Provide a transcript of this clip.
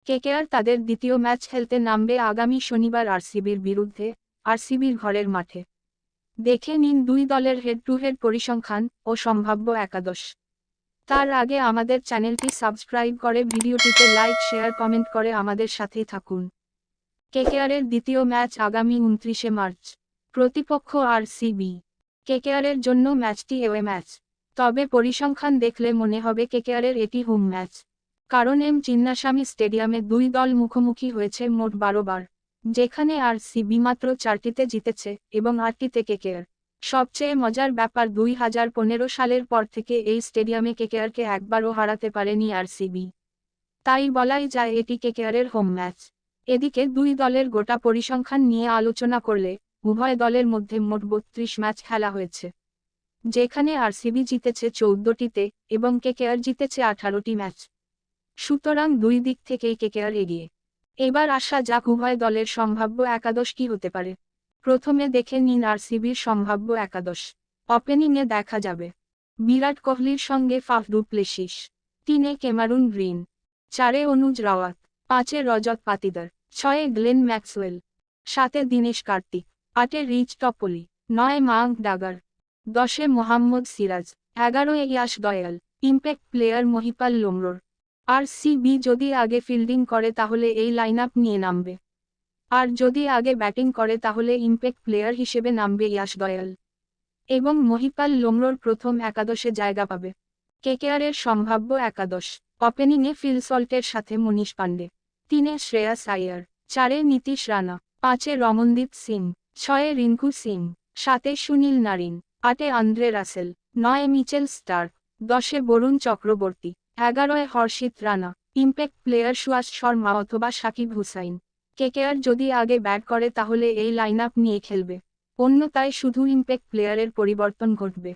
KKR তাদের দ্বিতীয় match খেলতে নামবে আগামী শনিবার আরসিবির বিরুদ্ধে, আরসিবির ঘরের মাঠে। দেখে নিন দুই দলের হেড টু হেড পরিসংখ্যান ও সম্ভাব্য একাদশ। তার আগে আমাদের চ্যানেলটি সাবস্ক্রাইব করে ভিডিওটিতে লাইক শেয়ার কমেন্ট করে আমাদের সাথেই থাকুন। কেকেআরের দ্বিতীয় ম্যাচ আগামী 29শে মার্চ। প্রতিপক্ষ আরসিবি। কেকেআরের জন্য ম্যাচটি অ্যাওয়ে ম্যাচ। তবে পরিসংখ্যান দেখলে মনে হবে কেকেআরের এটি হোম ম্যাচ। কারণ এম চিন্নাস্বামী স্টেডিয়ামে দুই দল মুখোমুখি হয়েছে মোট 12 বার, যেখানে আরসিবি মাত্র 4টিতে জিতেছে এবং 8টিতে কেকেআর। সবচেয়ে মজার ব্যাপার 2015 সালের পর থেকে এই স্টেডিয়ামে কেকেআরকে একবারও হারাতে পারেনি আরসিবি। তাই বলাই যায় এটি কেকেআরের হোম ম্যাচ। এদিকে দুই দলের গোটা পরিসংখ্যান নিয়ে আলোচনা করলে উভয় দলের মধ্যে মোট 32 ম্যাচ খেলা হয়েছে, যেখানে আরসিবি জিতেছে 14টিতে এবং কেকেআর জিতেছে 18টি ম্যাচ। সুতরাং দুই দিক থেকেই কেকেআর এগিয়ে। এবার আসা যাক উভয় দলের সম্ভাব্য একাদশ কি হতে পারে। প্রথমে দেখে নিন আরসিবির সম্ভাব্য একাদশ। ওপেনিংয়ে দেখা যাবে বিরাট কোহলির সঙ্গে ফাফ ডু প্লেসিস, 3-এ ক্যামেরুন গ্রিন, 4-এ অনুজ রাওয়াত, 5-এ রজত পাতিদার, 6-এ গ্লেন ম্যাক্সওয়েল, 7-এ দীনেশ কার্তিক, 8-এ রিচ টপলি, 9-এ মায়াঙ্ক ডাগার, 10-এ মোহাম্মদ সিরাজ, 11-এ Yash Dayal, impact player Mahipal Lomror. RCB যদি আগে ফিল্ডিং করে তাহলে এই লাইনআপ নিয়ে নামবে, আর যদি আগে ব্যাটিং করে তাহলে ইম্প্যাক্ট প্লেয়ার হিসেবে নামবে ইয়াশ দয়াল এবং মহিপাল লোমরোর প্রথম একাদশে জায়গা পাবে। কেকেআরের সম্ভাব্য একাদশ। ওপেনিংয়ে ফিল সল্টের সাথে মনীষ পান্ডে, 3-এ শ্রেয়াস আয়ার, 4-এ নীতিশ রানা, 5-এ রমনদীপ সিং, 6-এ রিঙ্কু সিং, 7-এ সুনীল নারিন, 8-এ আন্দ্রে রাসেল, 9-এ মিচেল স্টার্ক, 10-এ বরুণ চক্রবর্তী, 11-এ হর্ষিত রানা, ইম্প্যাক্ট প্লেয়ার সুয়াস শর্মা অথবা সাকিব হুসাইন। কেকেআর যদি আগে ব্যাট করে তাহলে এই লাইনআপ নিয়ে খেলবে, অন্যথায় শুধু ইম্প্যাক্ট প্লেয়ারের পরিবর্তন ঘটবে।